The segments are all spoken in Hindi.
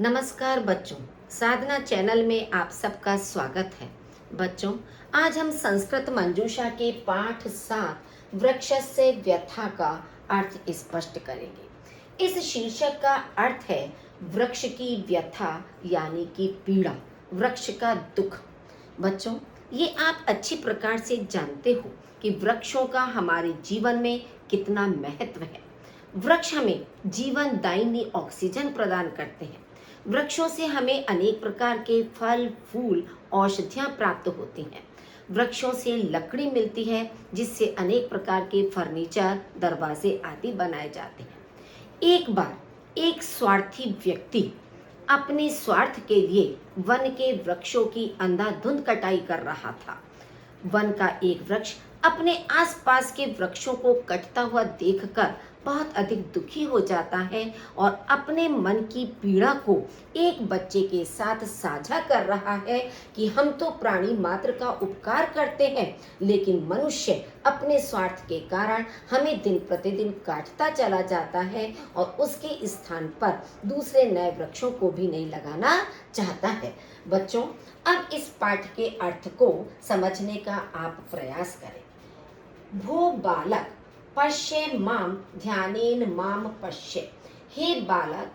नमस्कार बच्चों, साधना चैनल में आप सबका स्वागत है। बच्चों, आज हम संस्कृत मंजूषा के पाठ 7 वृक्षस्य व्यथा का अर्थ स्पष्ट करेंगे। इस शीर्षक का अर्थ है वृक्ष की व्यथा यानी कि पीड़ा, वृक्ष का दुख। बच्चों, ये आप अच्छी प्रकार से जानते हो कि वृक्षों का हमारे जीवन में कितना महत्व है। वृक्ष हमें जीवनदायिनी ऑक्सीजन प्रदान करते हैं। वृक्षों से हमें अनेक प्रकार के फल, फूल, औषधियाँ प्राप्त होती हैं। वृक्षों से लकड़ी मिलती है जिससे अनेक प्रकार के फर्नीचर, दरवाजे आदि बनाए जाते हैं। एक बार एक स्वार्थी व्यक्ति अपने स्वार्थ के लिए वन के वृक्षों की अंधाधुंध कटाई कर रहा था। वन का एक वृक्ष अपने आसपास के वृक्षों को कटता हुआ देखकर बहुत अधिक दुखी हो जाता है और अपने मन की पीड़ा को एक बच्चे के साथ साझा कर रहा है कि हम तो प्राणी मात्र का उपकार करते हैं, लेकिन मनुष्य अपने स्वार्थ के कारण हमें दिन प्रतिदिन काटता चला जाता है और उसके स्थान पर दूसरे नए वृक्षों को भी नहीं लगाना चाहता है। बच्चों, अब इस पाठ के अर्थ को समझने का आप प्रयास करें। भो बालक पश्य माम ध्यानेन माम पश्य। हे बालक,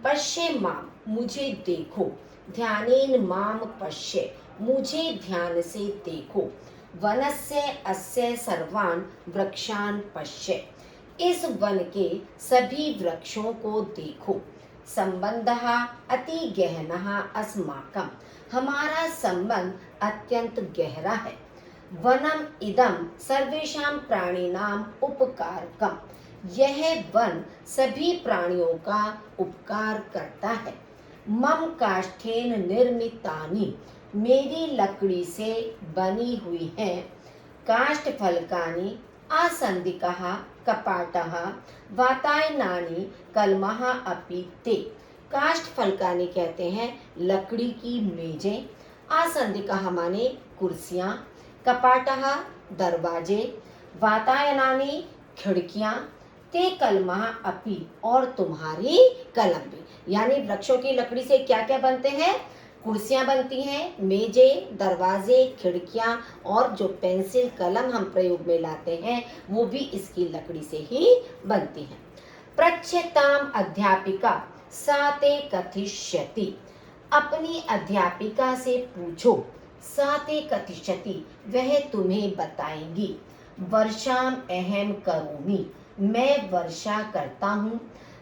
पश्य माम, मुझे देखो। ध्यानेन माम पश्य, मुझे ध्यान से देखो। वनस्य अस्य सर्वान् वृक्षान् पश्य। इस वन के सभी वृक्षों को देखो। संबंधः अति गहनः अस्माकं। हमारा संबंध अत्यंत गहरा है। वनम इदम सर्वेषां प्राणिनाम उपकारकम। यह वन सभी प्राणियों का उपकार करता है। मम काष्ठेन निर्मितानि, मेरी लकड़ी से बनी हुई है। काष्ठ फलकानि आसंदिकः कपाटः वातायनानि कलमः अपि ते। काष्ठ फलकानि कहते हैं लकड़ी की मेजें, आसंदिकः माने कुर्सियाँ, कपाटः दरवाजे, वातायनानि खिड़कियाँ, ते कलमः अपि और तुम्हारी कलम भी। यानी वृक्षों की लकड़ी से क्या क्या बनते हैं? कुर्सियाँ बनती हैं, मेजें, दरवाजे, खिड़कियाँ और जो पेंसिल कलम हम प्रयोग में लाते हैं वो भी इसकी लकड़ी से ही बनती हैं। पृच्छताम अध्यापिका सा ते कथिष्यति। अपनी अध्यापिका से पूछो, सा ते कथिष्यति, वह तुम्हें बताएंगी। वर्षाम अहम करोमि, मैं वर्षा करता हूँ।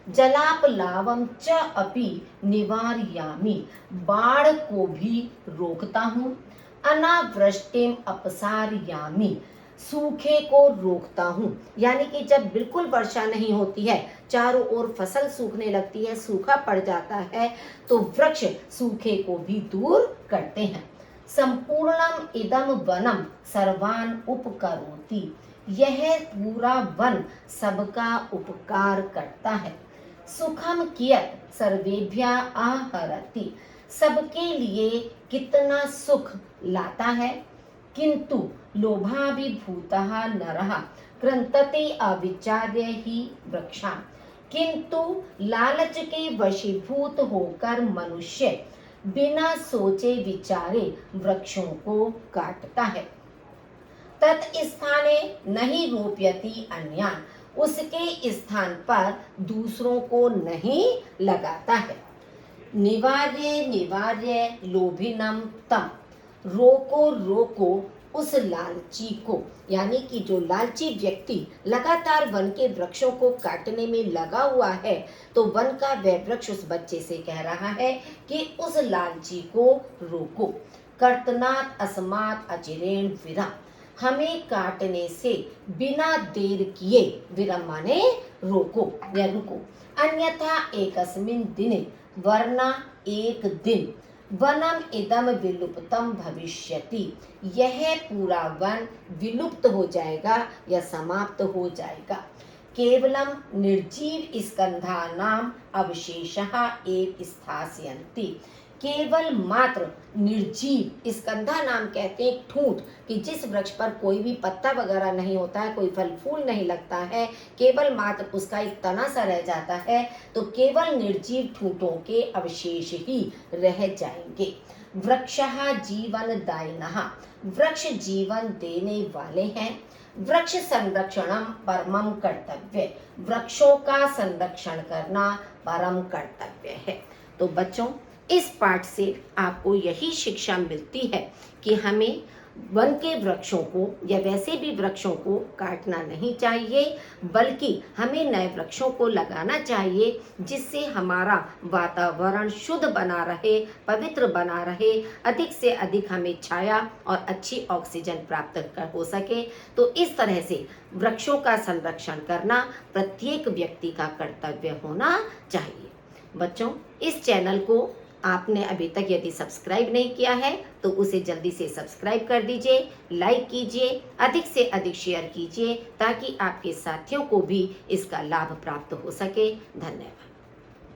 जलापलावम च अपि निवारयामि, बाढ़ को भी रोकता हूँ। अनावृष्टिम अपसारयामि, सूखे को रोकता हूँ। यानी कि जब बिल्कुल वर्षा नहीं होती है, चारों ओर फसल सूखने लगती है, सूखा पड़ जाता है, तो वृक्ष सूखे को भी दूर करते हैं। संपूर्णम इदम वनम सर्वान उपकरोति। यह पूरा वन सबका उपकार करता है। सुखम कियत सर्वेभ्यः आहरति। सबके लिए कितना सुख लाता है। किंतु लोभाभिभूतः नरः कृन्तते अविचार्य ही वृक्षा। किंतु लालच के वशीभूत होकर मनुष्य बिना सोचे विचारे वृक्षों को काटता है। तत्स्थाने नहीं रोपयति अन्यान्, उसके स्थान पर दूसरों को नहीं लगाता है। निवार्य निवार्य लोभिनम तम, रोको रोको उस लालची को। यानी कि जो लालची व्यक्ति लगातार वन के वृक्षों को काटने में लगा हुआ है, तो वन का वह वृक्ष उस बच्चे से कह रहा है कि उस लालची को रोको। कर्तनात् अस्मात् अचिरेण विरम, हमें काटने से बिना देर किए, विरम माने रोको या रुको। अन्यथा एकस्मिन् दिने, वरना एक दिन, वनम इदम विलुप्तम भविष्यति, यह पूरा वन विलुप्त हो जाएगा या समाप्त हो जाएगा। केवलम निर्जीव स्कंधानाम अवशेषः एव स्थास्यन्ति, केवल मात्र निर्जीव, स्कंधा नाम कहते हैं एक ठूंठ, कि जिस वृक्ष पर कोई भी पत्ता वगैरह नहीं होता है, कोई फल फूल नहीं लगता है, केवल मात्र उसका एक तना सा रह जाता है, तो केवल निर्जीव ठूंठों के अवशेष ही रह जाएंगे। वृक्षः जीवनदायिनः, वृक्ष जीवन देने वाले हैं। वृक्ष संरक्षणम परमम कर्तव्य, वृक्षों का संरक्षण करना परम कर्तव्य है। तो बच्चों, इस पाठ से आपको यही शिक्षा मिलती है कि हमें वन के वृक्षों को या वैसे भी वृक्षों को काटना नहीं चाहिए, बल्कि हमें नए वृक्षों को लगाना चाहिए, जिससे हमारा वातावरण शुद्ध बना रहे, पवित्र बना रहे, अधिक से अधिक हमें छाया और अच्छी ऑक्सीजन प्राप्त हो सके। तो इस तरह से वृक्षों का संरक्षण करना प्रत्येक व्यक्ति का कर्तव्य होना चाहिए। बच्चों, इस चैनल को आपने अभी तक यदि सब्सक्राइब नहीं किया है तो उसे जल्दी से सब्सक्राइब कर दीजिए, लाइक कीजिए, अधिक से अधिक शेयर कीजिए, ताकि आपके साथियों को भी इसका लाभ प्राप्त हो सके। धन्यवाद।